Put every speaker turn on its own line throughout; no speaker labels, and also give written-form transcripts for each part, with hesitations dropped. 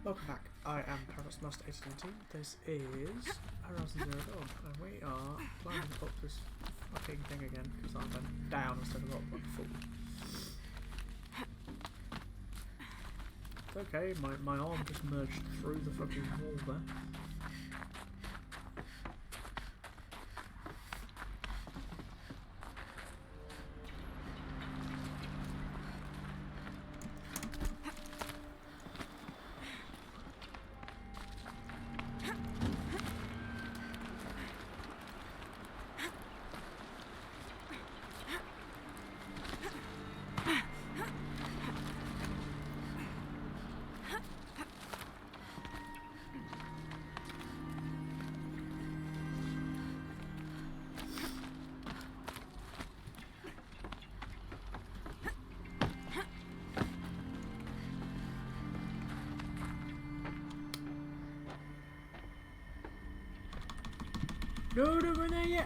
Welcome back. I am Paradox Master 1819. This is Horizon Zero Dawn, and we are climbing up this fucking thing again because I went down instead of up like a fool. It's okay, my arm just merged through the fucking wall there. No, we're there yet.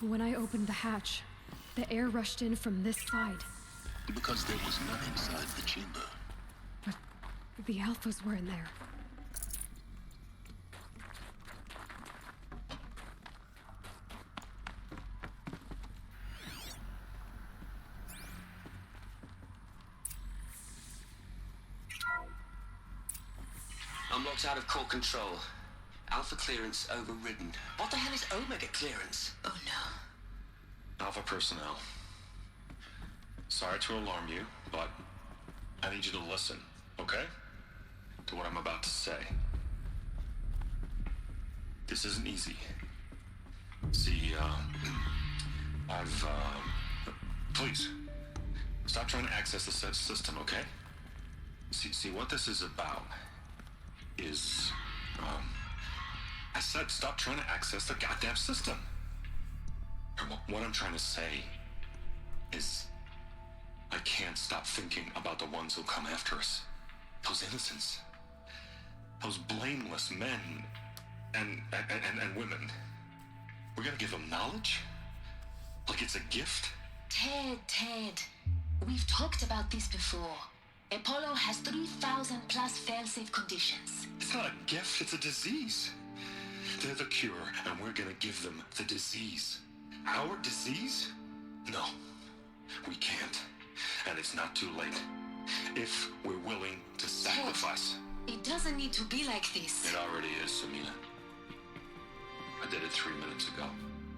When I opened the hatch, the air rushed in from this side.
Because there was none inside the chamber.
But the alphas were in there.
I'm locked out of core control. Alpha clearance overridden. What the hell is Omega clearance? Oh no.
Alpha personnel. Sorry to alarm you, but I need you to listen, okay? To what I'm about to say. This isn't easy. See, please, stop trying to access the system, okay? See, what this is about is, I said stop trying to access the goddamn system. What I'm trying to say is I can't stop thinking about the ones who come after us. Those innocents. Those blameless men and women. We're gonna give them knowledge? Like it's a gift?
Ted. We've talked about this before. Apollo has 3,000 plus fail-safe conditions.
It's not a gift, it's a disease. They're the cure, and we're gonna give them the disease. Our disease? No, we can't. And it's not too late. If we're willing to sacrifice.
It doesn't need to be like this.
It already is, Samina. I did it 3 minutes ago.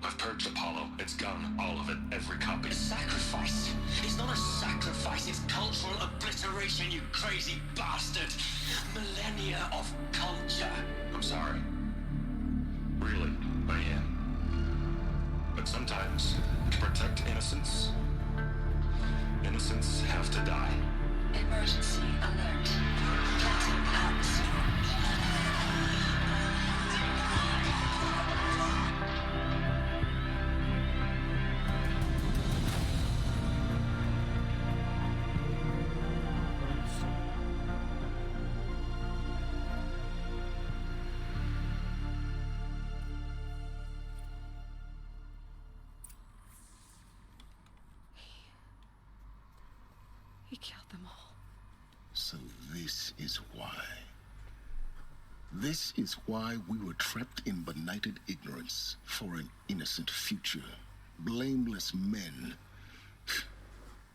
I've purged Apollo. It's gone. All of it. Every copy.
A sacrifice? It's not a sacrifice, it's cultural obliteration, you crazy bastard! Millennia of culture!
I'm sorry. Really, I am. But sometimes, to protect innocence, innocents have to die.
Emergency alert. Platinum atmosphere.
He killed them all.
So this is why. This is why we were trapped in benighted ignorance for an innocent future. Blameless men.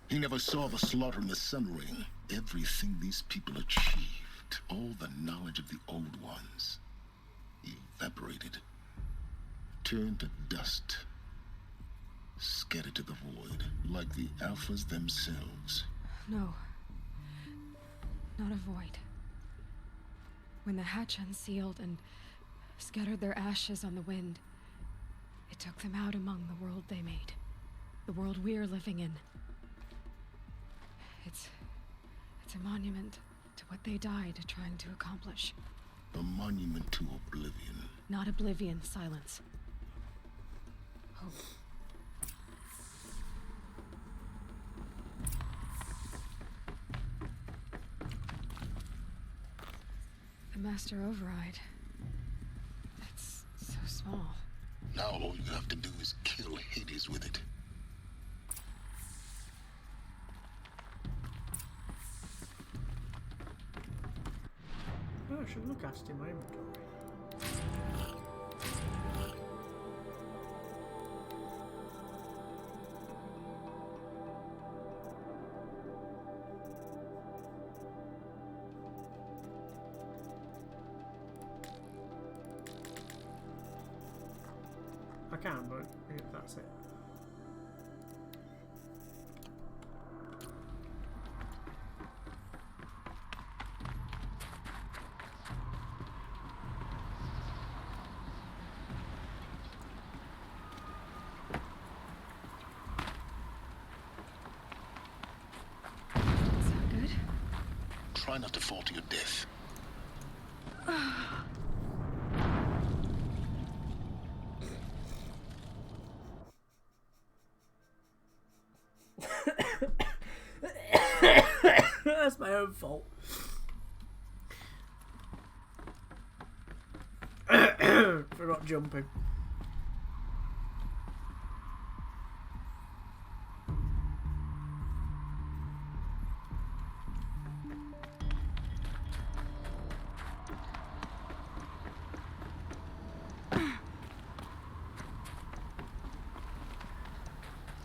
He never saw the slaughter in the Sun Ring. Everything these people achieved, all the knowledge of the old ones, evaporated, turned to dust, scattered to the void, like the alphas themselves.
No. Not a void. When the hatch unsealed and scattered their ashes on the wind, it took them out among the world they made. The world we're living in. It's a monument to what they died trying to accomplish.
A monument to oblivion.
Not oblivion, silence. Hope. The Master Override. It's so small.
Now all you have to do is kill Hades with it.
Oh, I should look at it in my inventory. I can, but yeah, that's it.
Is that good?
Try not to fall to your death.
That's my own fault. For not jumping.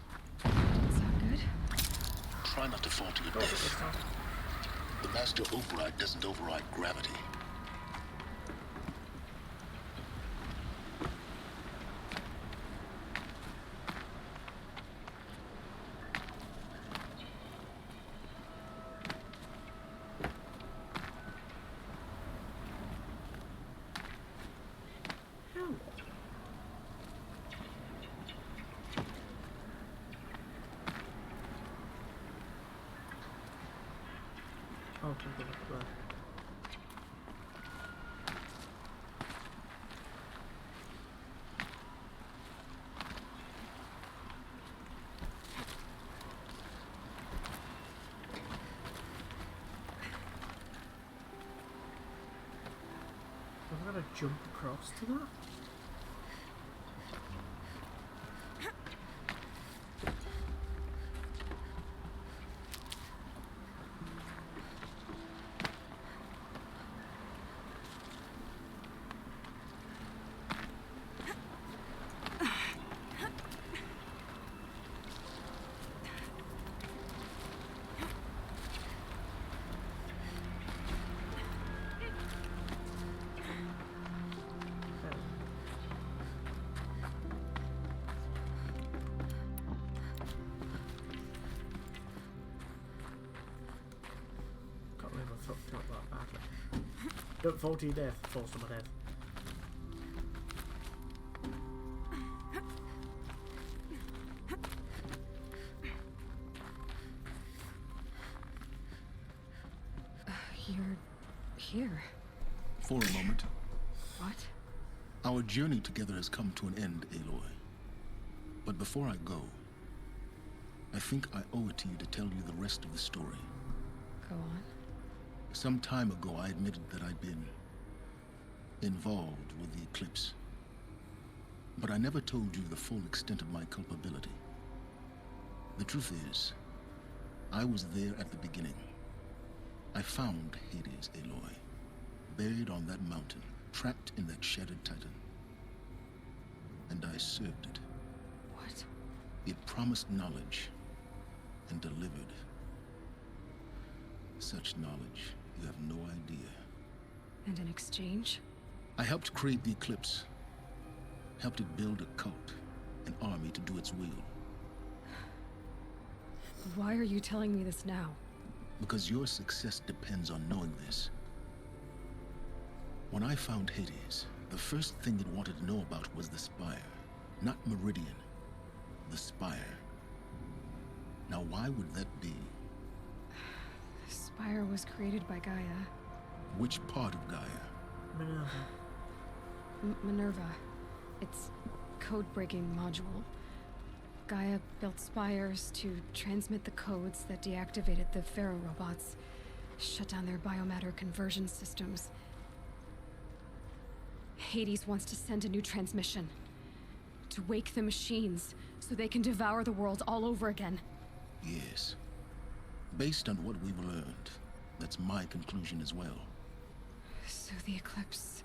Is that good?
Try not to fall to your
Got it this
death.
time.
The Master Override doesn't override gravity.
Hell. Oh, can go back there. I've got to jump across to that. Can't believe I fucked up that badly. Don't fall to your death, fall to my death.
You're here.
For a moment,
What?
our journey together has come to an end, Aloy. But before I go, I think I owe it to you to tell you the rest of the story.
Go on.
Some time ago, I admitted that I'd been involved with the eclipse. But I never told you the full extent of my culpability. The truth is, I was there at the beginning. I found Hades, Aloy, buried on that mountain, trapped in that shattered titan. And I served it.
What?
It promised knowledge and delivered. Such knowledge, you have no idea.
And in exchange?
I helped create the eclipse. Helped it build a cult, an army to do its will.
Why are you telling me this now?
Because your success depends on knowing this. When I found Hades, the first thing it wanted to know about was the Spire. Not Meridian. The Spire. Now why would that be?
The Spire was created by Gaia.
Which part of Gaia?
Minerva.
Minerva. It's code-breaking module. Gaia built spires to transmit the codes that deactivated the Pharaoh robots, shut down their biomatter conversion systems. Hades wants to send a new transmission. To wake the machines, so they can devour the world all over again.
Yes. Based on what we've learned, that's my conclusion as well.
So the Eclipse...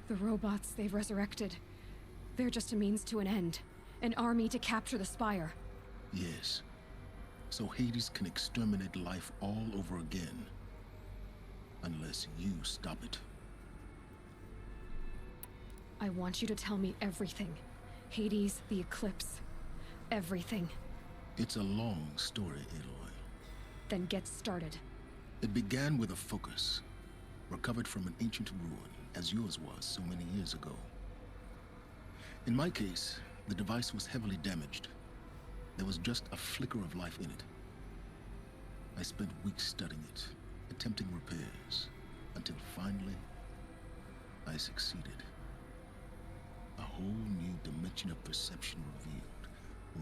the robots they've resurrected... they're just a means to an end. An army to capture the Spire.
Yes. So Hades can exterminate life all over again. Unless you stop it.
I want you to tell me everything. Hades, the Eclipse. Everything.
It's a long story, Aloy.
Then get started.
It began with a focus. Recovered from an ancient ruin, as yours was so many years ago. In my case, the device was heavily damaged. There was just a flicker of life in it. I spent weeks studying it, attempting repairs, until finally, I succeeded. A whole new dimension of perception revealed,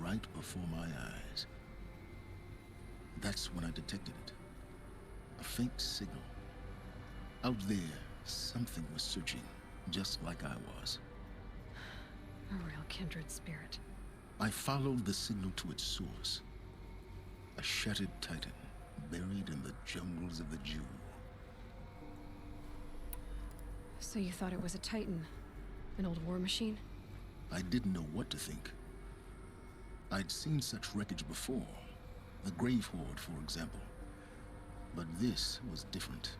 right before my eyes. That's when I detected it. A faint signal. Out there, something was searching, just like I was.
A real kindred spirit.
I followed the signal to its source. A shattered titan, buried in the jungles of the Jew.
So you thought it was a Titan? An old war machine?
I didn't know what to think. I'd seen such wreckage before. The Grave Horde, for example. But this was different.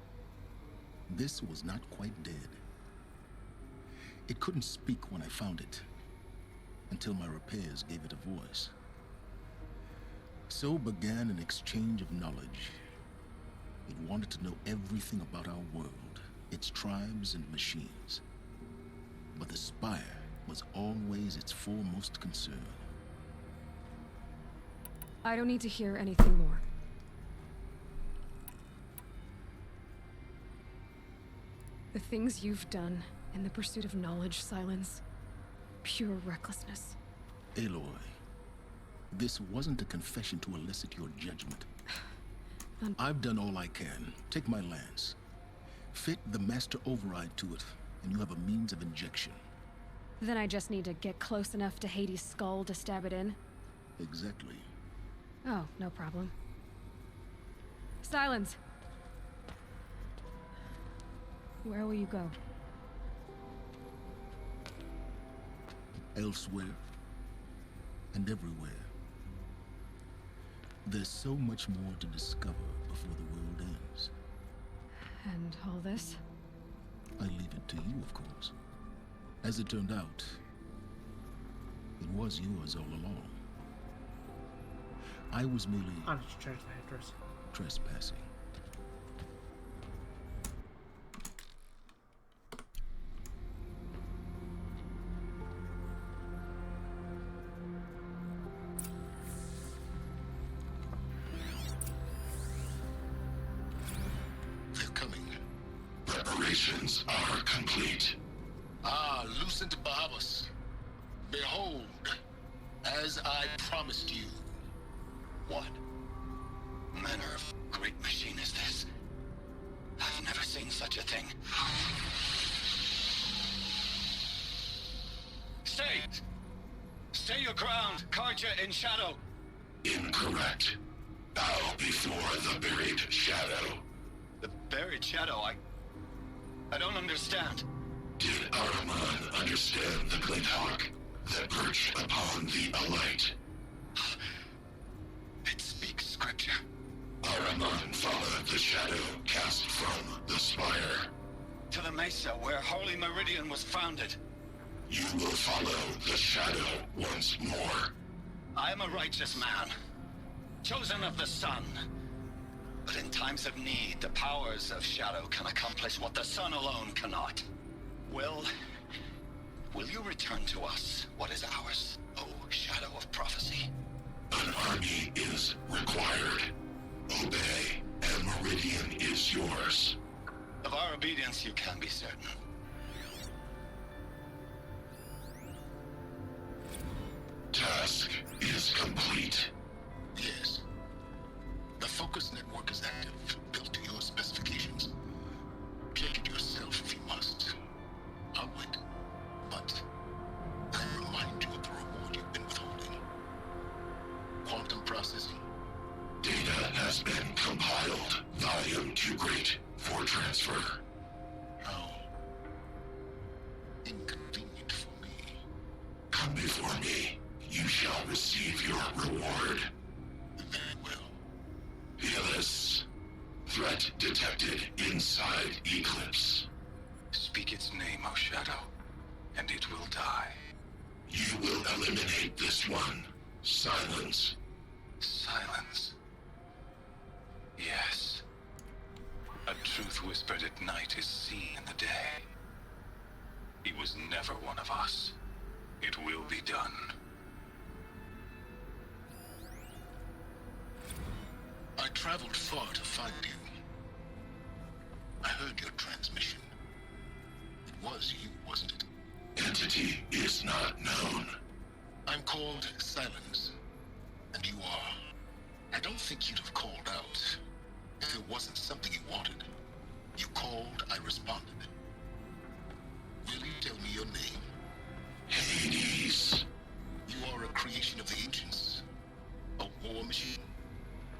This was not quite dead. It couldn't speak when I found it, until my repairs gave it a voice. So began an exchange of knowledge. It wanted to know everything about our world, its tribes and machines. But the Spire was always its foremost concern.
I don't need to hear anything more. The things you've done in the pursuit of knowledge, Silence, pure recklessness.
Aloy, this wasn't a confession to elicit your judgment. I've done all I can. Take my lance. Fit the master override to it, and you have a means of injection.
Then I just need to get close enough to Hades' skull to stab it in?
Exactly.
Oh, no problem. Silence! Where will you go?
Elsewhere. And everywhere. There's so much more to discover before the world ends.
And all this?
I leave it to you, of course. As it turned out, it was yours all along. I was merely
I need to change the headdress.
trespassing. They're coming.
Preparations are complete.
Ah, Lucent Bahamas. Behold, as I promised you.
What manner of great machine is this? I've never seen such a thing. Stay! Stay your ground, Karja in shadow! Incorrect. Bow before the buried shadow. The buried shadow? I don't understand. Did Ahriman understand the glint hawk that perched upon the alight? It speaks scripture. Ahriman followed the shadow cast from the spire. To the mesa where Holy Meridian was founded. You will follow the shadow once more. I am a righteous man, chosen of the sun. But in times of need, the powers of shadow can accomplish what the sun alone cannot. Will you return to us what is ours, O shadow of prophecy? An army is required. Obey, and Meridian is yours. Of our obedience you can be certain. is complete.
Yes. The focus network is active, built to your specifications. Check it yourself if you must. I'll wait. But I'll remind you of the reward you've been withholding. Quantum processing.
Data has been compiled. Volume too great for transfer.
How inconvenient for me.
Come before me. You shall receive your reward.
Very well.
Hillis. Threat detected inside Eclipse.
Speak its name, O Shadow, and it will die.
You will eliminate this one. Silence.
Silence. Yes. A truth whispered at night is seen in the day. He was never one of us. It will be done.
I traveled far to find you. I heard your transmission. It was you, wasn't it?
Entity is not known.
I'm called Silence, and you are. I don't think you'd have called out if it wasn't something you wanted. You called, I responded. Will you tell me your name?
Hades.
You are a creation of the ancients. A war machine?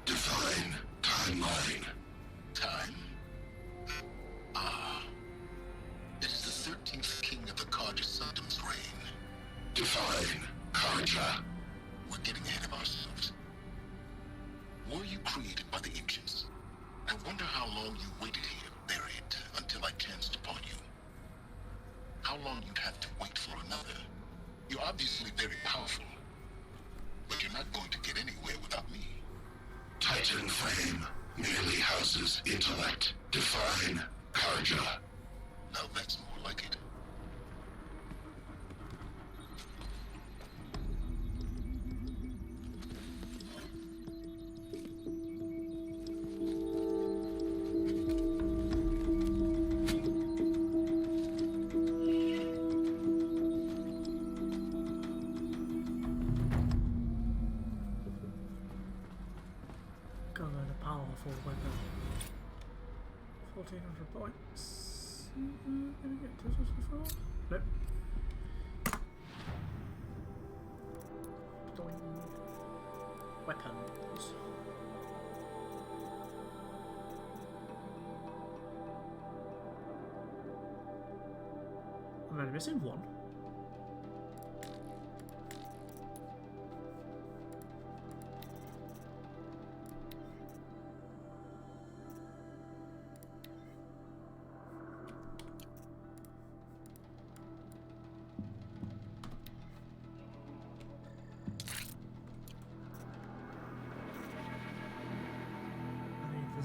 Define timeline.
Time? Ah. It is the 13th king of the Karja Sanctum's reign.
Define Karja.
We're getting ahead of ourselves. Were you created by the ancients? I wonder how long you waited here, buried, until I chanced upon you. How long you'd have to wait for another. You're obviously very powerful, but you're not going to get anywhere without me.
Titan Flame merely houses intellect. Define Karja.
Now that's more like it.
Got a powerful weapon. 1400 points. Gonna get to this before? Nope. Doing weapons. I'm only missing one.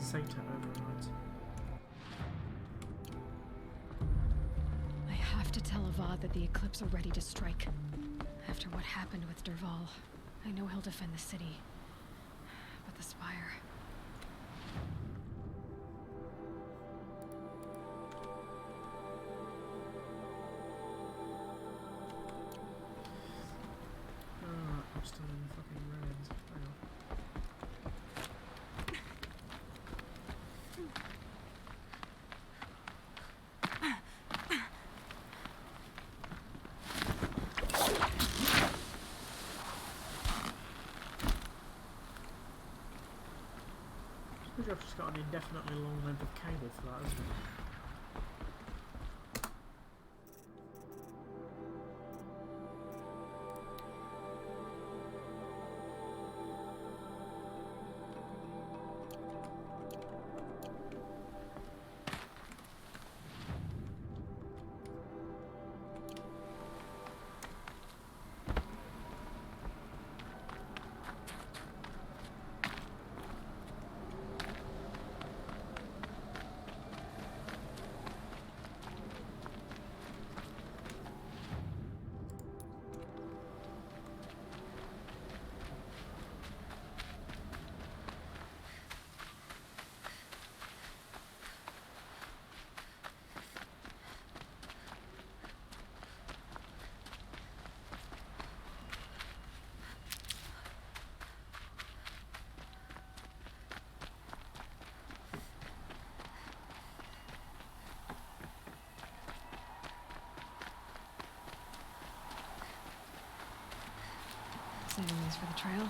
Zeta overrides.
I have to tell Avad that the Eclipse are ready to strike. After what happened with Derval, I know he'll defend the city. But the Spire...
I'm still in the fucking ruins. Hang on. I've just got an indefinitely long length of cable for that, isn't it?
Saving these for the trail.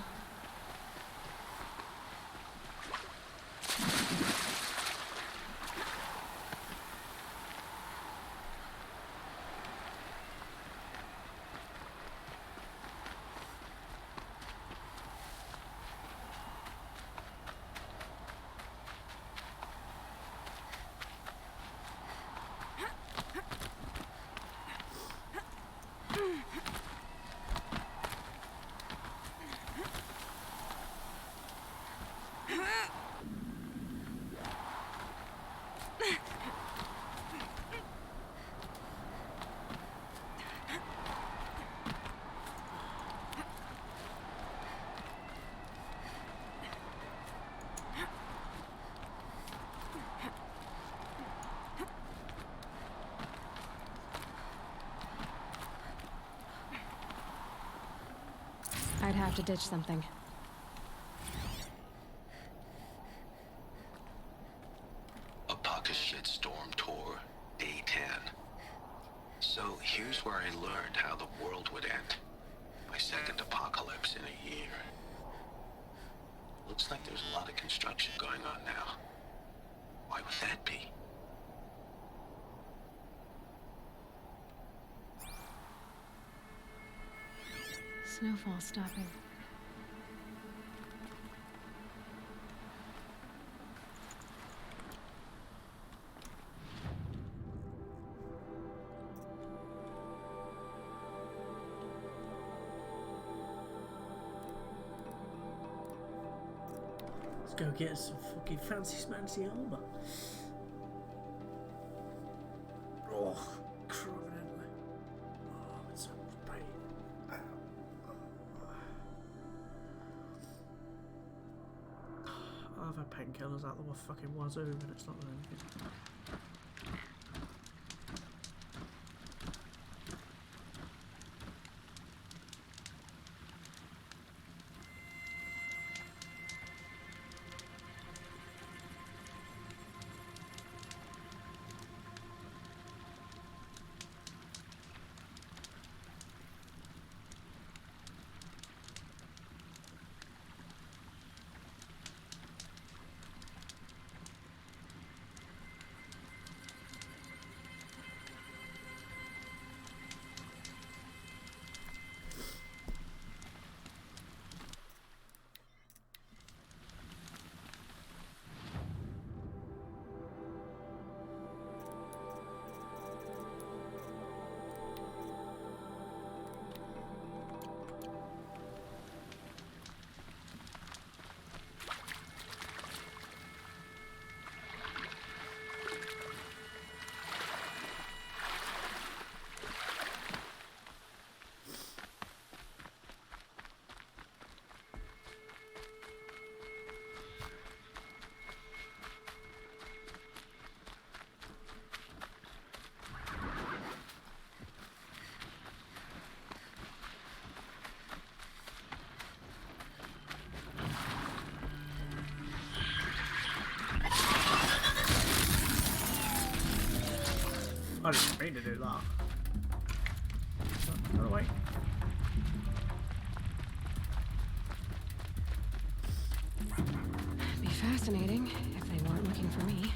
I'd have to ditch something.
A pocket shit storm tour, day 10. So here's where I learned how the world would end. My second apocalypse in a year. Looks like there's a lot of construction going on now. Why would that be?
Snowfall stopping.
Let's go get some fucking fancy smancy armor. Oh, crawling anyway. Oh, it's so much pain. I've had painkillers out the fucking wazoo, and it's not really good. I didn't mean to do that. Go away.
It'd be fascinating if they weren't looking for me.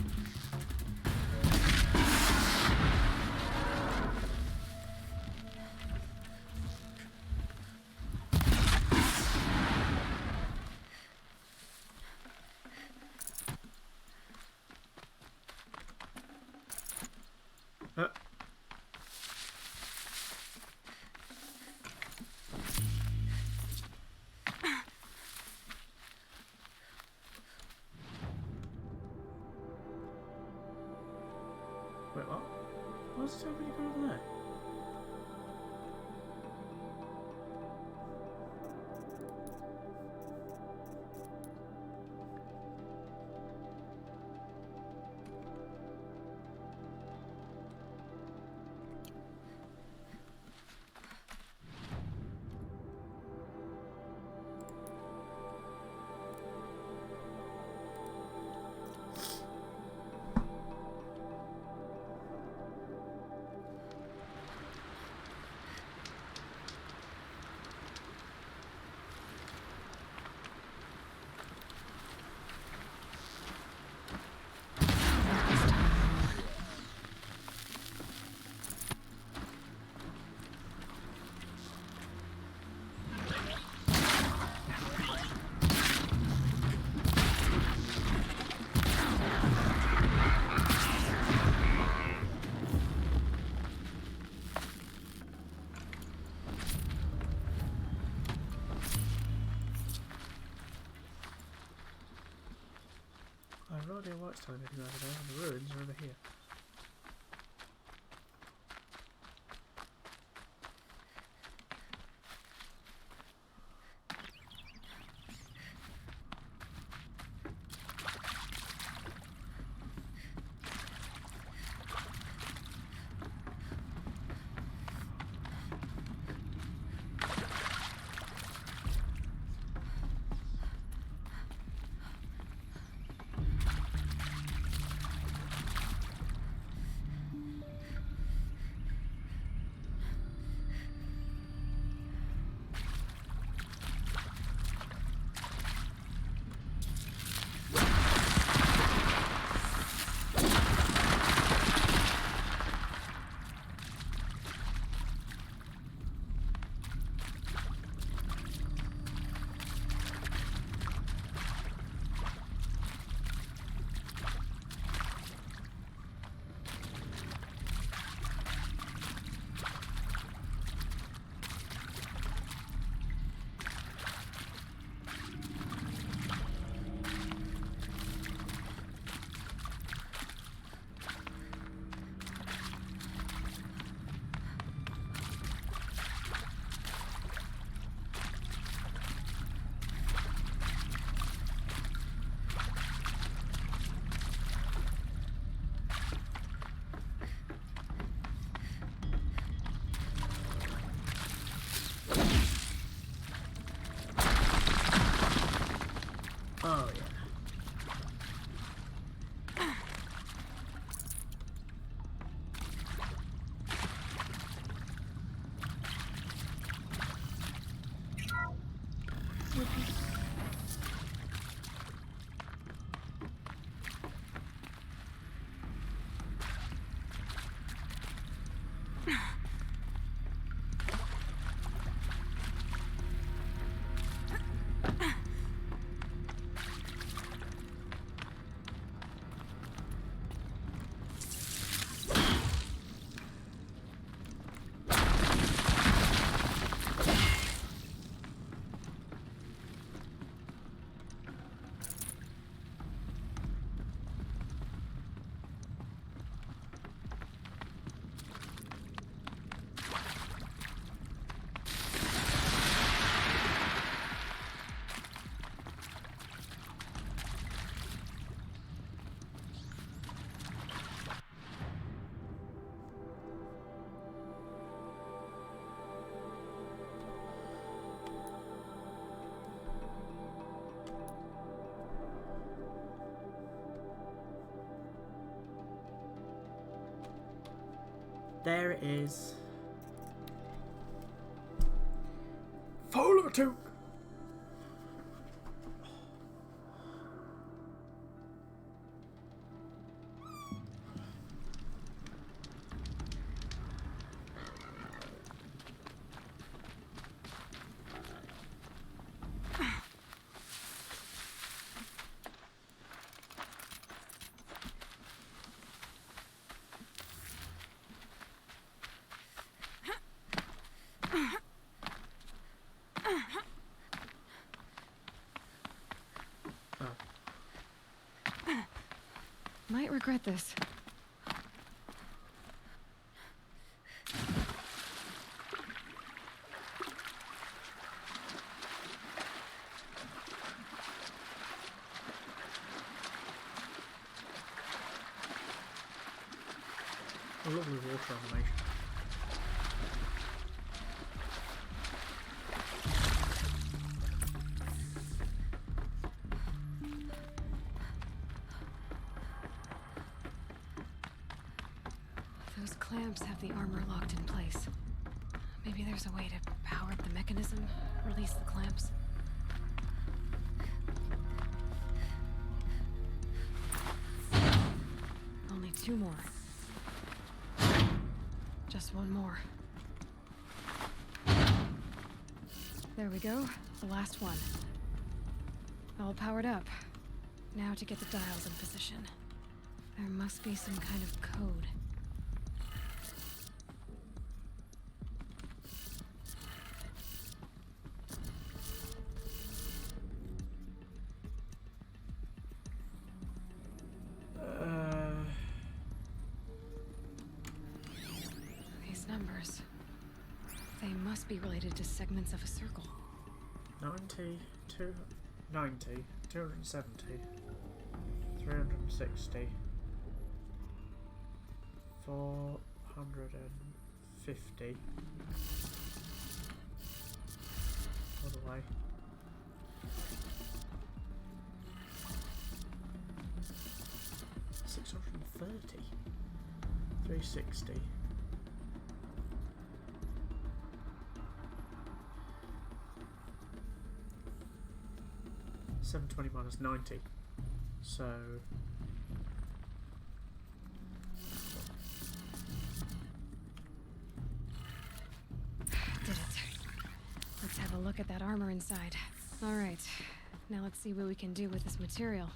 Wait, what? Why does it tell me to go over there? no idea why it's telling me to go over there, and the ruins are over here. Oh, yeah. There it is. Follow to.
Might regret this.
A lovely water animation.
Those clamps have the armor locked in place. Maybe there's a way to power up the mechanism, release the clamps. Only 2 more. Just 1 more. There we go, the last one. All powered up. Now to get the dials in position. There must be some kind of code. They must be related to segments of a circle.
90, 290, 270, 360, 450. All the way. 630. 360. 720 minus 90. So
did it. Let's have a look at that armor inside. Alright, now let's see what we can do with this material.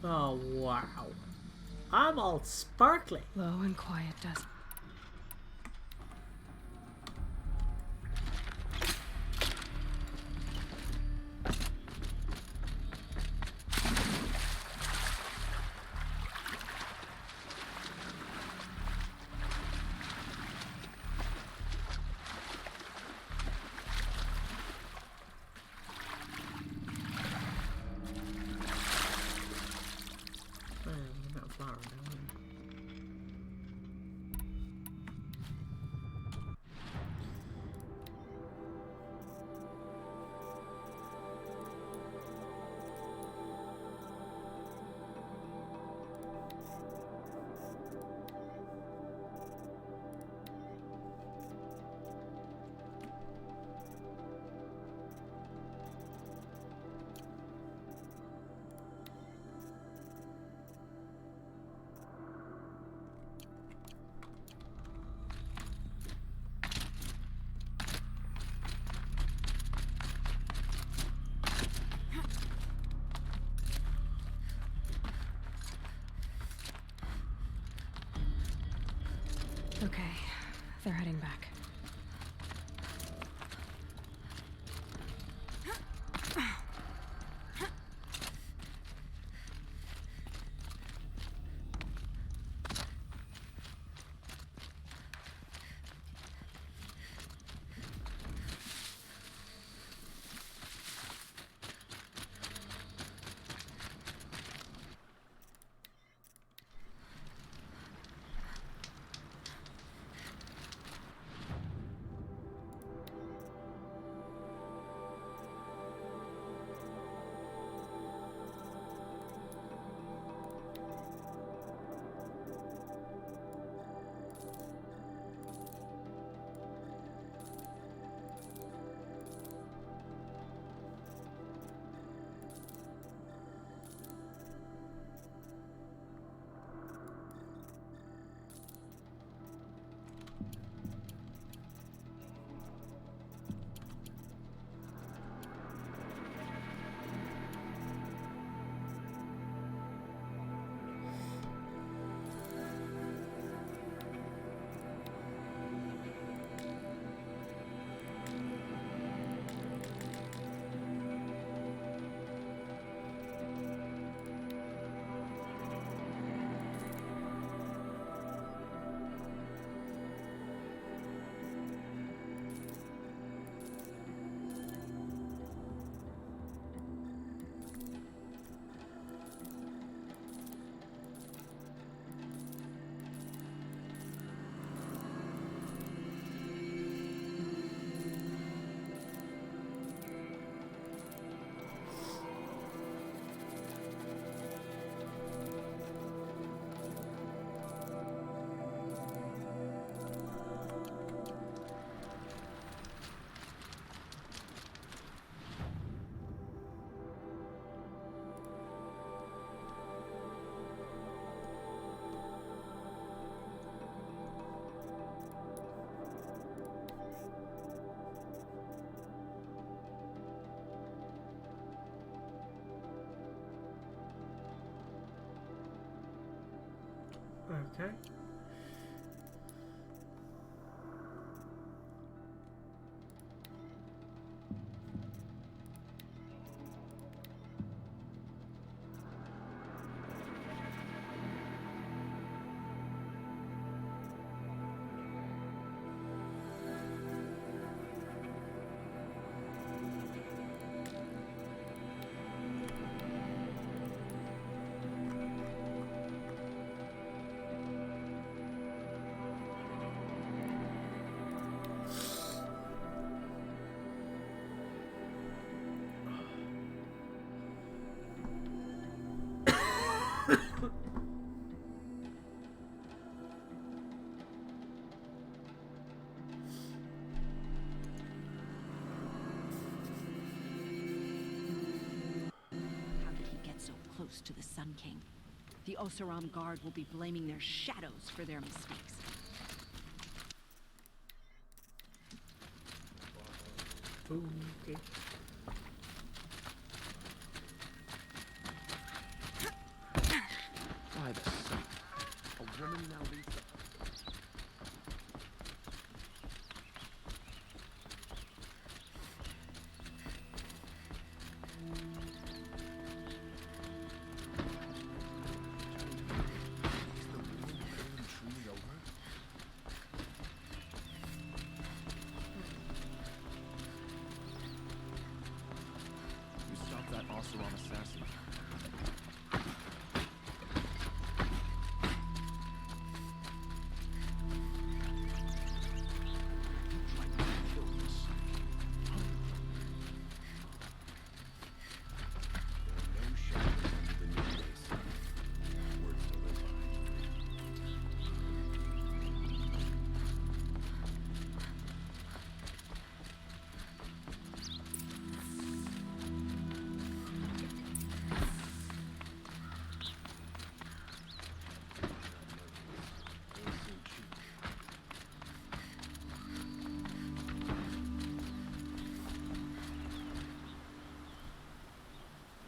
oh wow. I'm all sparkly.
Low and quiet dusk. Okay, they're heading back.
Okay.
How did he get so close to the Sun King? The Oseram Guard will be blaming their shadows for their mistakes.
Okay.
By the sun, a woman now leads the... You stopped that Oseram assassin.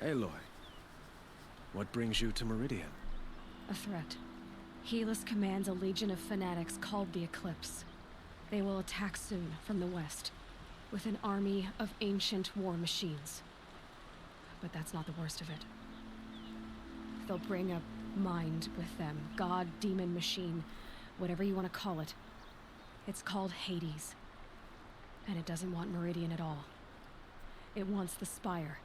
Aloy, what brings you to Meridian?
A threat. Helis commands a legion of fanatics called the Eclipse. They will attack soon from the west, with an army of ancient war machines. But that's not the worst of it. They'll bring a mind with them. God, demon, machine, whatever you want to call it. It's called Hades. And it doesn't want Meridian at all. It wants the Spire.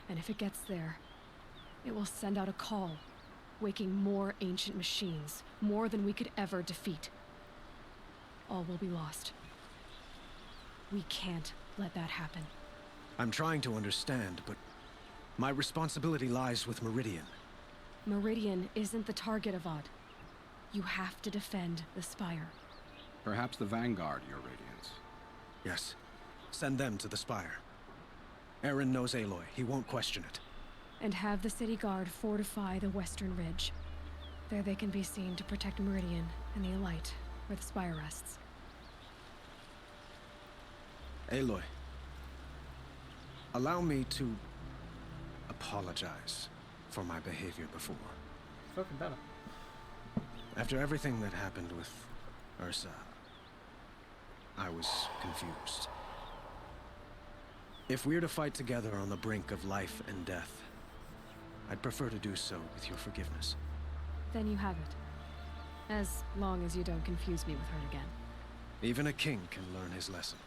And if it gets there, it will send out a call, waking more ancient machines, more than we could ever defeat. All will be lost. We can't let that happen.
I'm trying to understand, but my responsibility lies with Meridian.
Meridian isn't the target, Avad. You have to defend the Spire.
Perhaps the Vanguard, Your Radiance.
Yes. Send them to the Spire. Aaron knows Aloy. He won't question it.
And have the city guard fortify the western ridge. There they can be seen to protect Meridian and the Elite, where the Spire rests.
Aloy, allow me to apologize for my behavior before.
Fucking better.
After everything that happened with Ursa, I was confused. If we're to fight together on the brink of life and death, I'd prefer to do so with your forgiveness.
Then you have it. As long as you don't confuse me with her again.
Even a king can learn his lesson.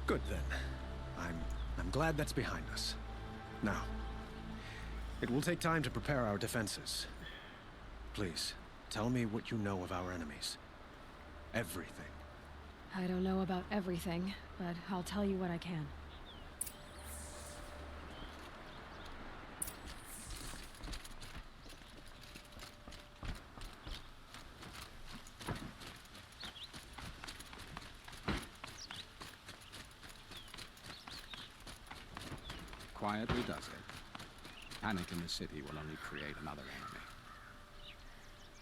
Good then. I'm glad that's behind us. Now, it will take time to prepare our defenses. Please, tell me what you know of our enemies. Everything.
I don't know about everything, but I'll tell you what I can.
Quietly does it. Panic in the city will only create another enemy.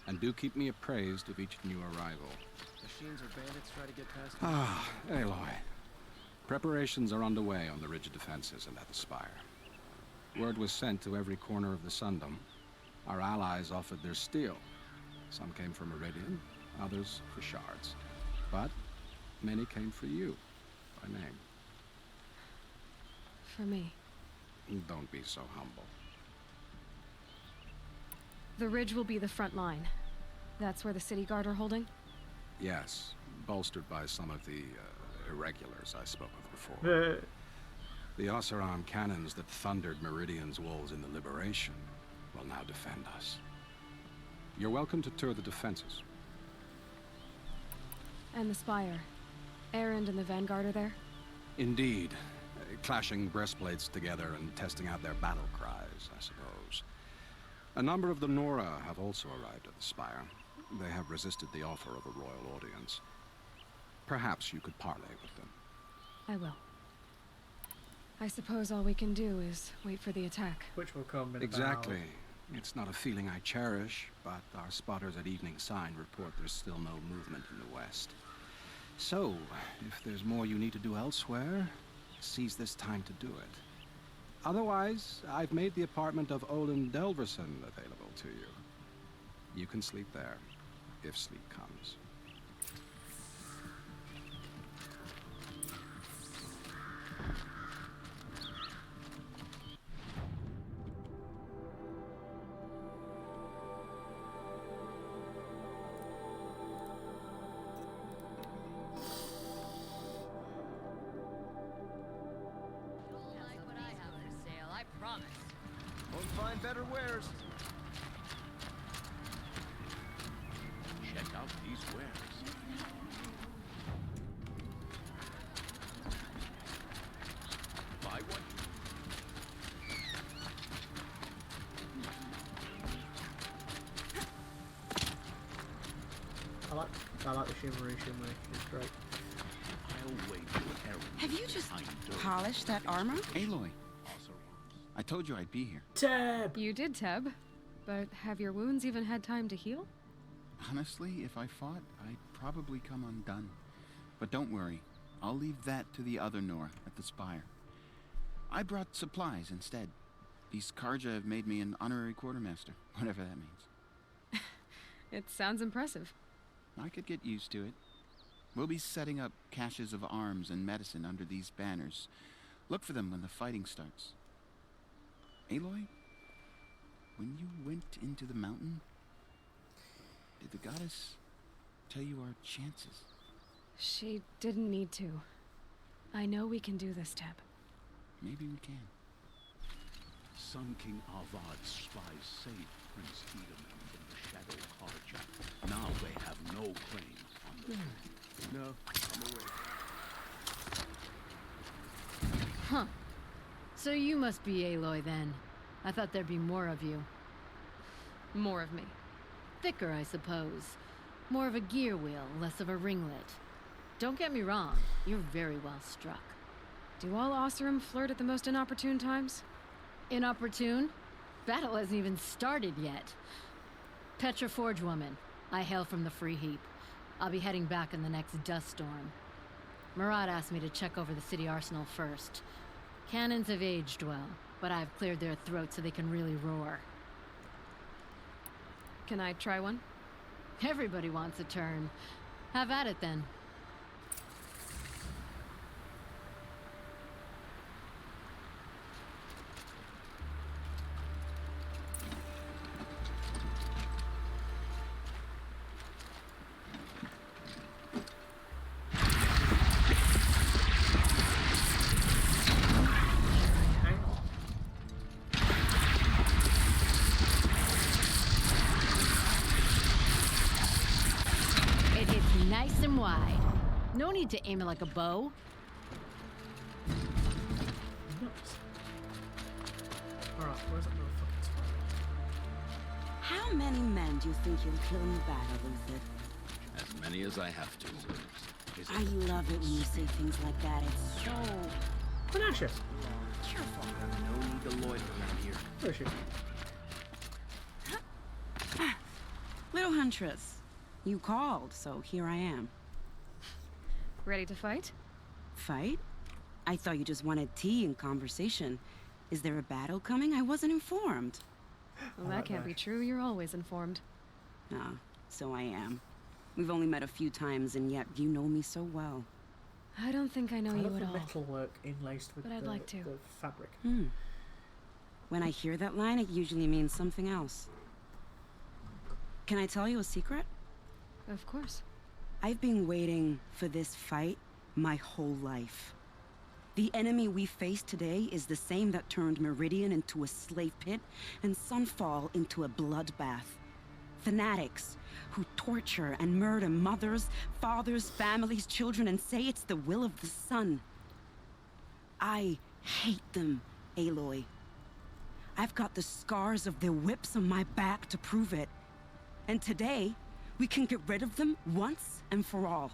And do keep me appraised of each new arrival.
Machines or bandits try to get past me.
Ah, Aloy. Preparations are underway on the ridge defenses and at the Spire. Word was sent to every corner of the Sundom. Our allies offered their steel. Some came for Meridian, others for shards. But many came for you, by name.
For me.
Don't be so humble.
The ridge will be the front line. That's where the city guard are holding?
Yes, bolstered by some of the irregulars I spoke of before. The Oseram cannons that thundered Meridian's walls in the Liberation will now defend us. You're welcome to tour the defenses.
And the Spire. Erend and the Vanguard are there?
Indeed. Clashing breastplates together and testing out their battle cries, I suppose. A number of the Nora have also arrived at the Spire. They have resisted the offer of a royal audience. Perhaps you could parley with them.
I will. I suppose all we can do is wait for the attack.
Which will come in
Exactly. It's not a feeling I cherish, but our spotters at Evening Sign report there's still no movement in the west. So, if there's more you need to do elsewhere, seize this time to do it. Otherwise, I've made the apartment of Olin Delverson available to you. You can sleep there, if sleep comes.
Won't find better wares.
Check out these wares. Buy one.
I like the shimmery. It's great.
I'll wait for an errand.
Have you just polished that armor?
Aloy, I told you I'd be here.
Teb!
You did, Teb. But have your wounds even had time to heal?
Honestly, if I fought, I'd probably come undone. But don't worry, I'll leave that to the other Nora at the Spire. I brought supplies instead. These Karja have made me an honorary quartermaster, whatever that means.
It sounds impressive.
I could get used to it. We'll be setting up caches of arms and medicine under these banners. Look for them when the fighting starts. Aloy, when you went into the mountain, did the goddess tell you our chances?
She didn't need to. I know we can do this, Teb.
Maybe we can.
Sun King Avad's spies saved Prince Edelman from the Shadow Karja. Now they have no claims on the
No, I'm away.
Huh. So you must be Aloy then. I thought there'd be more of you.
More of me.
Thicker, I suppose. More of a gear wheel, less of a ringlet. Don't get me wrong, you're very well struck.
Do all Oseram flirt at the most inopportune times?
Inopportune? Battle hasn't even started yet. Petra Forge woman. I hail from the Free Heap. I'll be heading back in the next dust storm. Murad asked me to check over the city arsenal first. Cannons have aged well, but I've cleared their throats so they can really roar.
Can I try one?
Everybody wants a turn. Have at it then. Nice and wide. No need to aim it like a bow.
Alright, where's that motherfucking spider?
How many men do you think you'll kill in the battle, Luther?
As many as I have to.
I love it when you say things like that. It's so...
Panache!
Careful. No need to loiter around here.
Where is she?
Little Huntress, you called, so here I am.
Ready to fight?
Fight? I thought you just wanted tea and conversation. Is there a battle coming? I wasn't informed.
Well, that can't be true. You're always informed.
Ah, so I am. We've only met a few times, and yet you know me so well.
I don't think I know you at all.
Metalwork inlaced with
but I'd like to.
the fabric.
When I hear that line, it usually means something else. Can I tell you a secret?
Of course.
I've been waiting for this fight my whole life. The enemy we face today is the same that turned Meridian into a slave pit and Sunfall into a bloodbath. Fanatics who torture and murder mothers, fathers, families, children, and say it's the will of the sun. I hate them, Aloy. I've got the scars of their whips on my back to prove it. And today, we can get rid of them once and for all.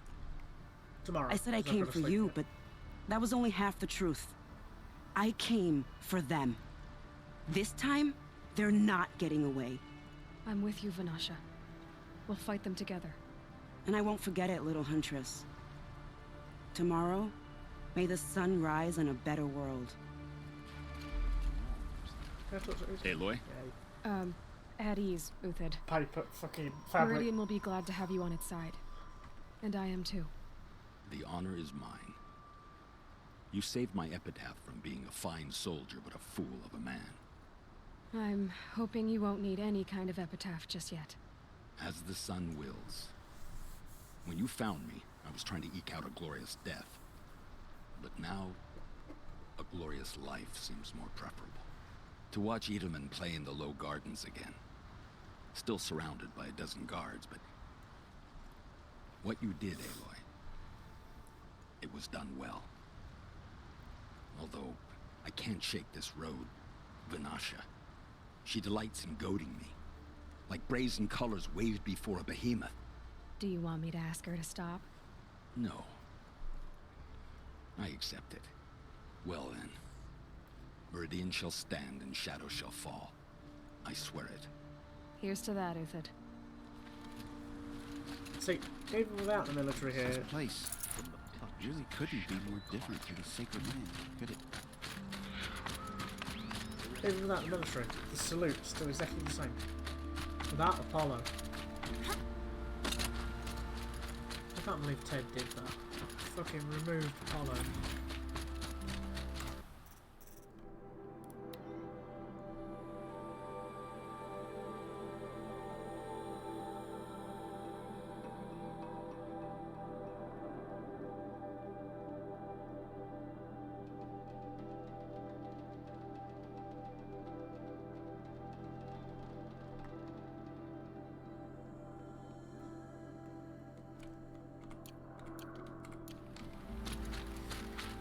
Tomorrow.
I said I came for you, but that was only half the truth. I came for them. This time, they're not getting away.
I'm with you, Vanasha. We'll fight them together.
And I won't forget it, little huntress. Tomorrow, may the sun rise in a better world.
Aloy?
At ease, Uthid.
Paper fucking fabric.
Meridian will be glad to have you on its side. And I am too.
The honor is mine. You saved my epitaph from being a fine soldier but a fool of a man.
I'm hoping you won't need any kind of epitaph just yet.
As the sun wills. When you found me, I was trying to eke out a glorious death. But now, a glorious life seems more preferable. To watch Edelman play in the low gardens again. Still surrounded by a dozen guards, but... what you did, Aloy, it was done well. Although, I can't shake this road, Vanasha. She delights in goading me. Like brazen colors waved before a behemoth.
Do you want me to ask her to stop?
No. I accept it. Well then. Meridian shall stand and shadow shall fall. I swear it.
Here's to that, Uthid.
See, even without the military here...
This place really couldn't be more different to the sacred land, could it?
Even without the military, the salute's still exactly the same. Without Apollo. I can't believe Ted did that. Fucking removed Apollo.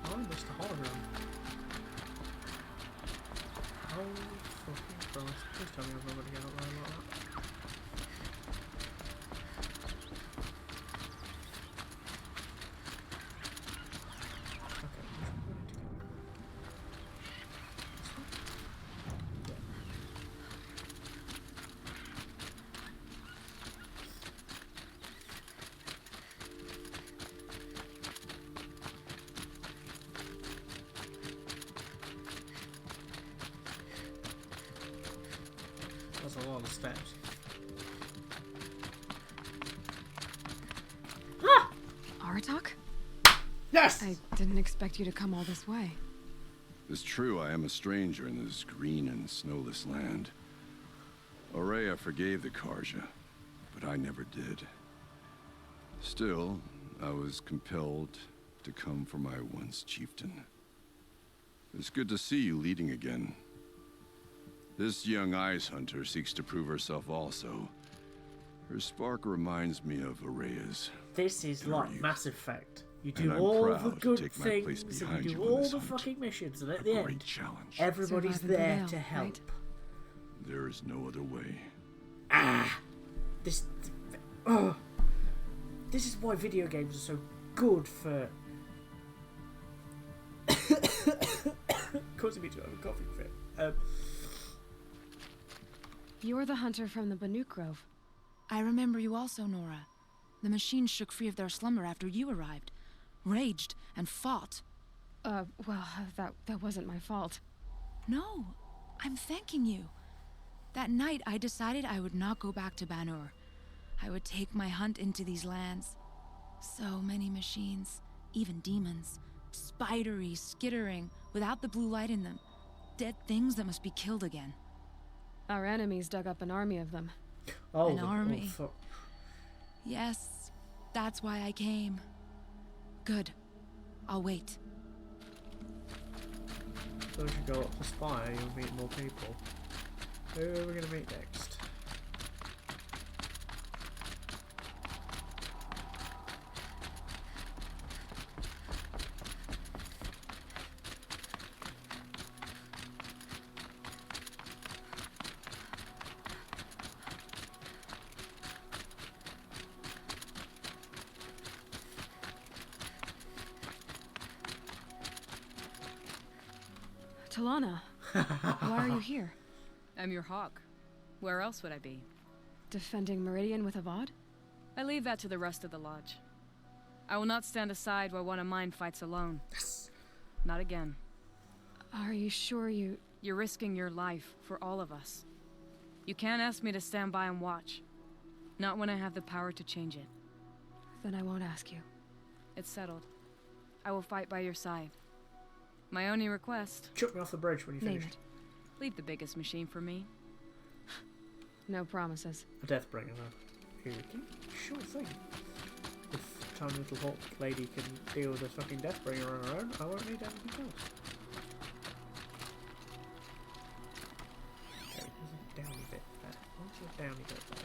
I missed a hologram. Oh, fucking Christ. Please tell me I'm not going to get out there like that. That's a lot of steps. Ah!
Aratak?
Yes!
I didn't expect you to come all this way.
It's true, I am a stranger in this green and snowless land. Aurea forgave the Karja, but I never did. Still, I was compelled to come for my once chieftain. It's good to see you leading again. This young ice hunter seeks to prove herself also. Her spark reminds me of Aurea's.
This is like Mass Effect. You
And
do
I'm
all
proud
the
to
good
take my place
things and
behind
you
you
do
on
all
this
the
hunt.
fucking missions, and at the end,
Challenge.
everybody's
Survive in the
there
veil,
to help.
right?
There is no other way.
This is why video games are so good for causing me to have a coughing fit.
You're the hunter from the Banuk Grove.
I remember you also, Nora. The machines shook free of their slumber after you arrived. Raged and fought.
Well, that wasn't my fault.
No, I'm thanking you. That night, I decided I would not go back to Banur. I would take my hunt into these lands. So many machines, even demons. Spidery, skittering, without the blue light in them. Dead things that must be killed again.
Our enemies dug up an army of them.
Oh,
An army.
Oh,
Yes, that's why I came. Good. I'll wait.
So as you go up the spire, you'll meet more people. Who are we going to meet next?
Talana, why are you here?
I'm your hawk. Where else would I be?
Defending Meridian with Avad?
I leave that to the rest of the lodge. I will not stand aside while one of mine fights alone.
Yes.
Not again.
Are you sure you...
You're risking your life for all of us. You can't ask me to stand by and watch. Not when I have the power to change it.
Then I won't ask you.
It's settled. I will fight by your side. My only request...
Chuck me off the bridge when you finish.
Leave the biggest machine for me.
No promises.
A Deathbringer, though. Sure thing. If tiny little hawk lady can deal with a fucking Deathbringer on her own, I won't need anything else. Okay, there's a downy bit there. What's your downy bit there?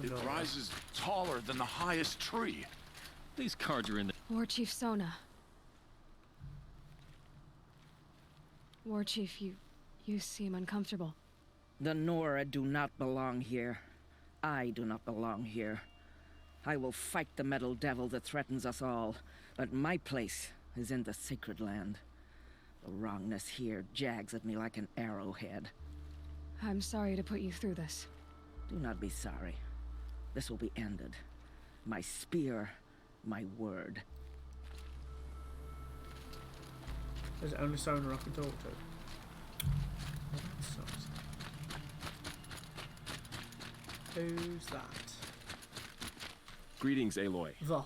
It rises taller than the highest tree.
These cards are in the...
War Chief Sona. War Chief, you seem uncomfortable.
The Nora do not belong here. I do not belong here. I will fight the metal devil that threatens us all, but my place is in the sacred land. The wrongness here jags at me like an arrowhead.
I'm sorry to put you through this.
Do not be sorry. This will be ended. My spear, my word.
There's only Sona I can talk to. Oh, that sucks. Who's that?
Greetings, Aloy.
Voh.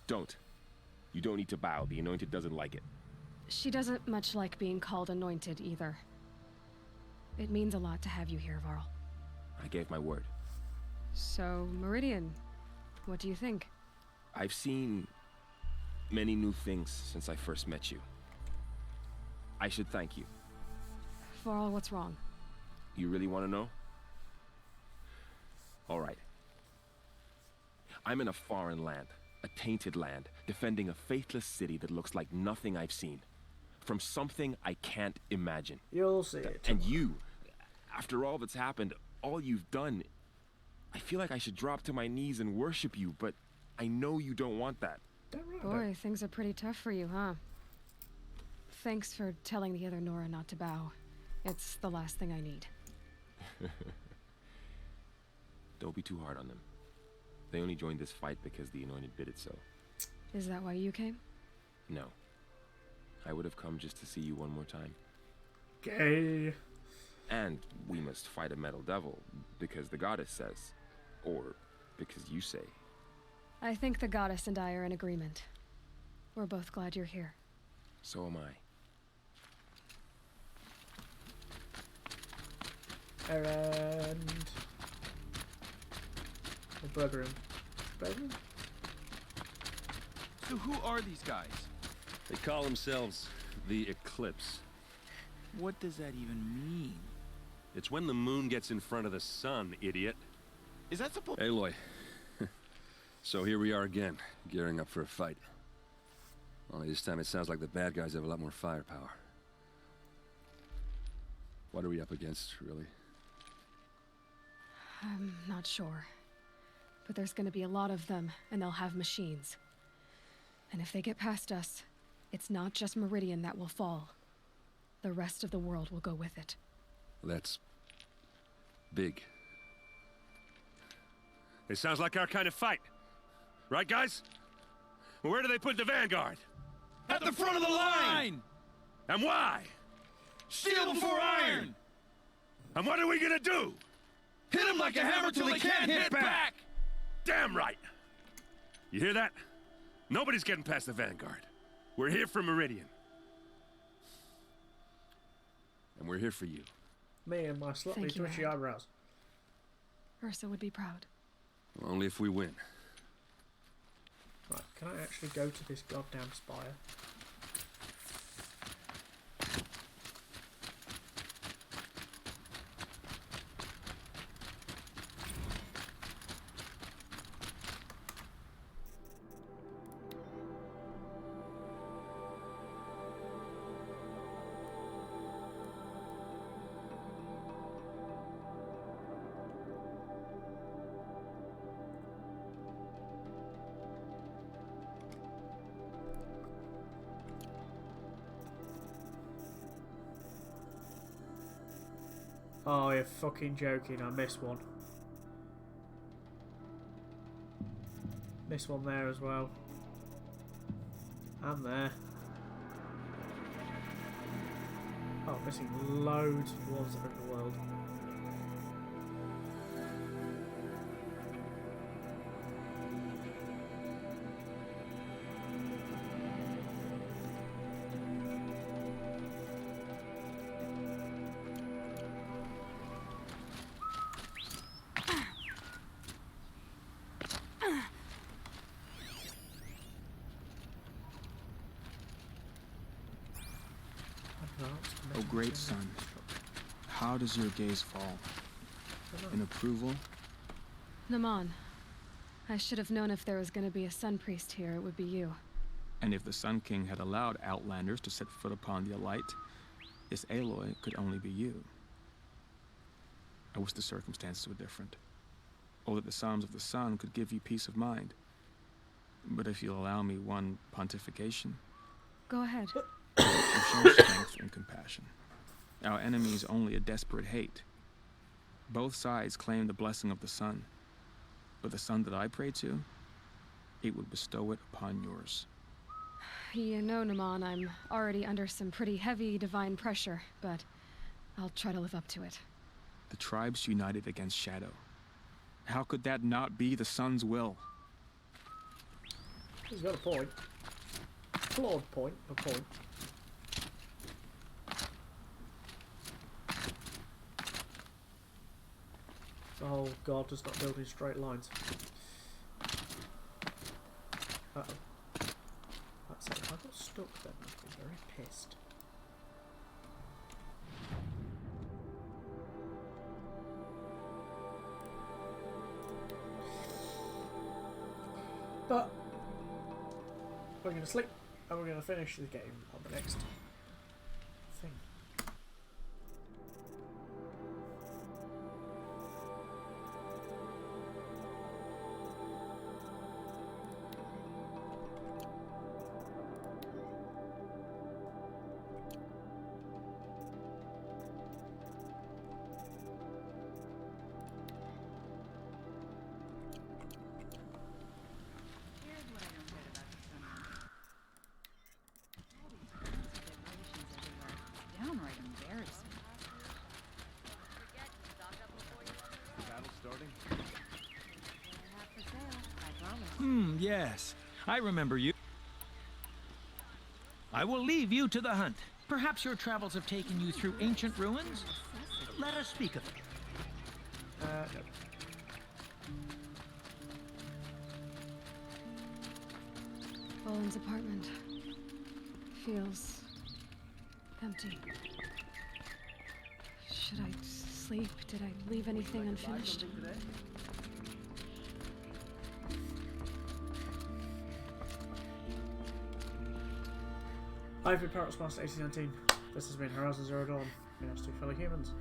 Don't. You don't need to bow. The Anointed doesn't like it.
She doesn't much like being called Anointed, either. It means a lot to have you here, Varl.
I gave my word.
So, Meridian, what do you think?
I've seen many new things since I first met you. I should thank you.
Varl, what's wrong?
You really want to know? All right. I'm in a foreign land, a tainted land, defending a faithless city that looks like nothing I've seen. From something I can't imagine.
You'll see it.
And you, after all that's happened, all you've done, I feel like I should drop to my knees and worship you, but I know you don't want that.
Boy, things are pretty tough for you, huh? Thanks for telling the other Nora not to bow. It's the last thing I need.
Don't be too hard on them. They only joined this fight because the Anointed bid it so.
Is that why you came?
No. I would have come just to see you one more time.
Okay.
And we must fight a metal devil, because the goddess says. Or because you say.
I think the goddess and I are in agreement. We're both glad you're here.
So am I.
Errand. The brethren. Brethren?
So who are these guys?
They call themselves the Eclipse.
What does that even mean?
It's when the moon gets in front of the sun, idiot.
Is that supposed...
Aloy. So here we are again, gearing up for a fight. Only this time it sounds like the bad guys have a lot more firepower. What are we up against, really?
I'm not sure. But there's gonna be a lot of them, and they'll have machines. And if they get past us, it's not just Meridian that will fall. the rest of the world will go with it.
That's big.
It sounds like our kind of fight. Right, guys? Well, where do they put the Vanguard?
At the front of the line!
And why?
Steel before iron!
And what are we gonna do?
Hit them like a hammer till they can't hit back!
Damn right! You hear that? Nobody's getting past the Vanguard. We're here for Meridian. And we're here for you.
Me and my slightly
Thank you,
twitchy
Ed.
eyebrows.
Ursa would be proud.
Well, only if we win.
Right, can I actually go to this goddamn spire? Oh, you're fucking joking. I missed one. Missed one there as well. And there. Oh, missing loads of ones in the world.
O great sun, how does your gaze fall? In approval?
Naman, I should have known if there was going to be a Sun Priest here, it would be you.
And if the Sun King had allowed Outlanders to set foot upon the Alight, this Aloy could only be you. I wish the circumstances were different, or that the Psalms of the Sun could give you peace of mind. But if you'll allow me one pontification...
Go ahead.
Show strength and compassion. Our enemy is only a desperate hate. Both sides claim the blessing of the sun, but the sun that I pray to, it would bestow it upon yours.
You know, Naman, I'm already under some pretty heavy divine pressure, but I'll try to live up to it.
The tribes united against Shadow. How could that not be the sun's will?
He's got a point. Flawed point, a point. Oh, God does not build in straight lines. Uh-oh. That's it. If I got stuck then, I'd be very pissed. But we're going to sleep and we're going to finish the game on the next thing.
Yes, I remember you. I will leave you to the hunt. Perhaps your travels have taken you through ancient ruins? Let us speak of it.
No.
Boland's apartment feels empty. Should I sleep? Did I leave anything unfinished?
I've been Parrot's Master 1819. This has been Horizon Zero Dawn. We have two fellow humans.